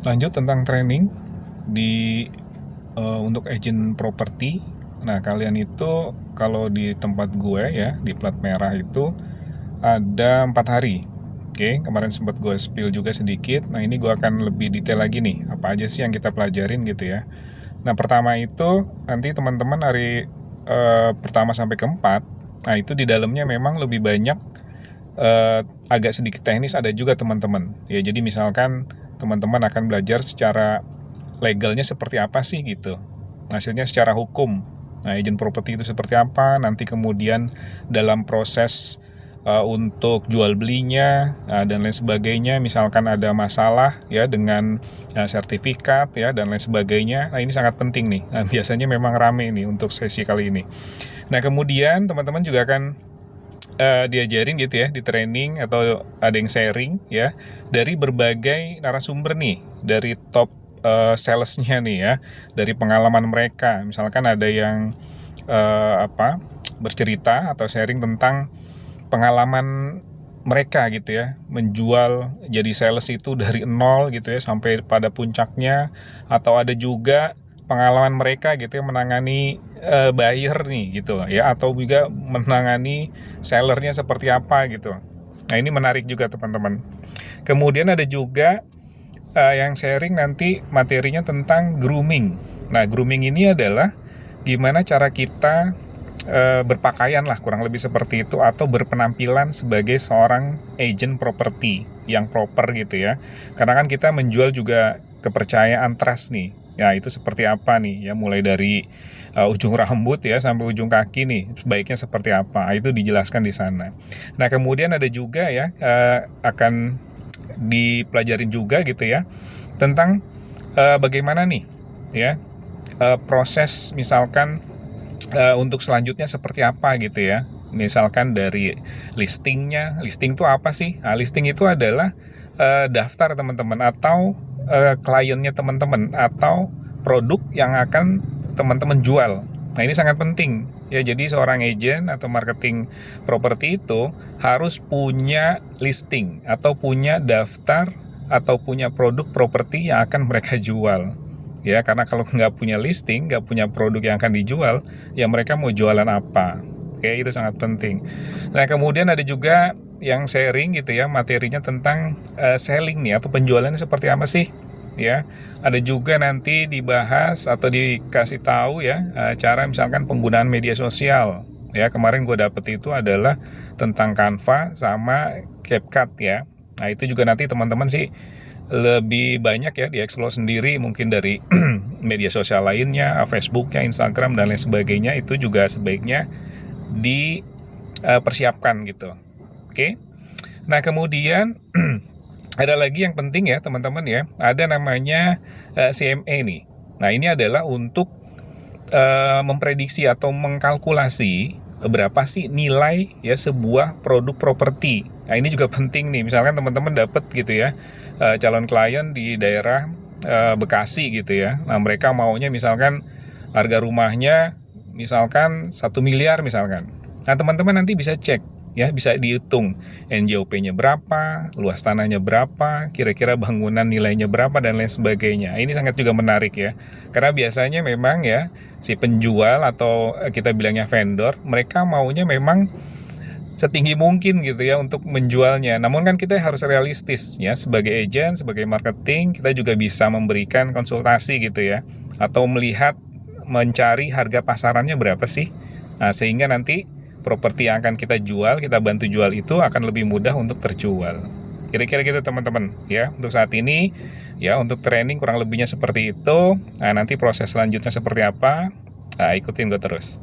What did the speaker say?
Lanjut tentang training di untuk agent properti. Nah, kalian itu kalau di tempat gue ya, di plat merah itu ada 4 hari. Oke, kemarin sempat gue spill juga sedikit. Nah, ini gue akan lebih detail lagi nih, apa aja sih yang kita pelajarin gitu ya. Nah, pertama itu nanti teman-teman hari pertama sampai keempat, nah itu di dalamnya memang lebih banyak agak sedikit teknis ada juga teman-teman. Ya, jadi misalkan teman-teman akan belajar secara legalnya seperti apa sih gitu. Hasilnya secara hukum. Nah, agent properti itu seperti apa, nanti kemudian dalam proses untuk jual belinya dan lain sebagainya, misalkan ada masalah ya dengan sertifikat ya dan lain sebagainya. Nah, ini sangat penting nih. Nah, biasanya memang rame nih untuk sesi kali ini. Nah, kemudian teman-teman juga akan diajarin gitu ya di training atau ada yang sharing ya dari berbagai narasumber nih, dari top salesnya nih ya, dari pengalaman mereka. Misalkan ada yang bercerita atau sharing tentang pengalaman mereka gitu ya, menjual jadi sales itu dari nol gitu ya sampai pada puncaknya, atau ada juga pengalaman mereka gitu ya menangani buyer nih gitu ya, atau juga menangani sellernya seperti apa gitu. Nah, ini menarik juga teman-teman. Kemudian ada juga yang sharing nanti materinya tentang grooming. Nah, grooming ini adalah gimana cara kita berpakaian lah, kurang lebih seperti itu, atau berpenampilan sebagai seorang agent properti yang proper gitu ya. Karena kan kita menjual juga kepercayaan, trust nih. Ya, itu seperti apa nih ya, mulai dari ujung rambut ya sampai ujung kaki nih, sebaiknya seperti apa. Itu dijelaskan di sana. Nah, kemudian ada juga ya akan dipelajarin juga gitu ya tentang bagaimana nih ya proses misalkan untuk selanjutnya seperti apa gitu ya. Misalkan dari listingnya, listing itu apa sih? Nah, listing itu adalah daftar teman-teman, atau kliennya teman-teman, atau produk yang akan teman-teman jual. Nah, ini sangat penting ya. Jadi seorang agent atau marketing properti itu harus punya listing atau punya daftar atau punya produk properti yang akan mereka jual ya. Karena kalau nggak punya listing, nggak punya produk yang akan dijual, ya mereka mau jualan apa. Oke, itu sangat penting. Nah, kemudian ada juga yang sharing gitu ya, materinya tentang selling nih, atau penjualannya seperti apa sih ya. Ada juga nanti dibahas atau dikasih tahu ya cara misalkan penggunaan media sosial ya. Kemarin gue dapet itu adalah tentang Canva sama CapCut ya. Nah, itu juga nanti teman-teman sih lebih banyak ya dieksplor sendiri, mungkin dari media sosial lainnya, Facebooknya, Instagram dan lain sebagainya. Itu juga sebaiknya dipersiapkan gitu. Oke. Nah, kemudian ada lagi yang penting ya teman-teman ya, ada namanya CMA nih. Nah, ini adalah untuk memprediksi atau mengkalkulasi berapa sih nilai ya sebuah produk properti. Nah, ini juga penting nih. Misalkan teman-teman dapat gitu ya calon klien di daerah Bekasi gitu ya. Nah, mereka maunya misalkan harga rumahnya misalkan 1 miliar misalkan. Nah, teman-teman nanti bisa cek ya, bisa dihitung NJOP-nya berapa, luas tanahnya berapa, kira-kira bangunan nilainya berapa dan lain sebagainya. Ini sangat juga menarik ya. Karena biasanya memang ya si penjual atau kita bilangnya vendor, mereka maunya memang setinggi mungkin gitu ya untuk menjualnya. Namun kan kita harus realistis ya, sebagai agent, sebagai marketing, kita juga bisa memberikan konsultasi gitu ya, atau melihat, mencari harga pasarannya berapa sih. Nah, sehingga nanti properti yang akan kita jual, kita bantu jual itu akan lebih mudah untuk terjual. Kira-kira gitu teman-teman ya. Untuk saat ini ya, untuk training kurang lebihnya seperti itu. Nah, nanti proses selanjutnya seperti apa, nah, ikutin gue terus.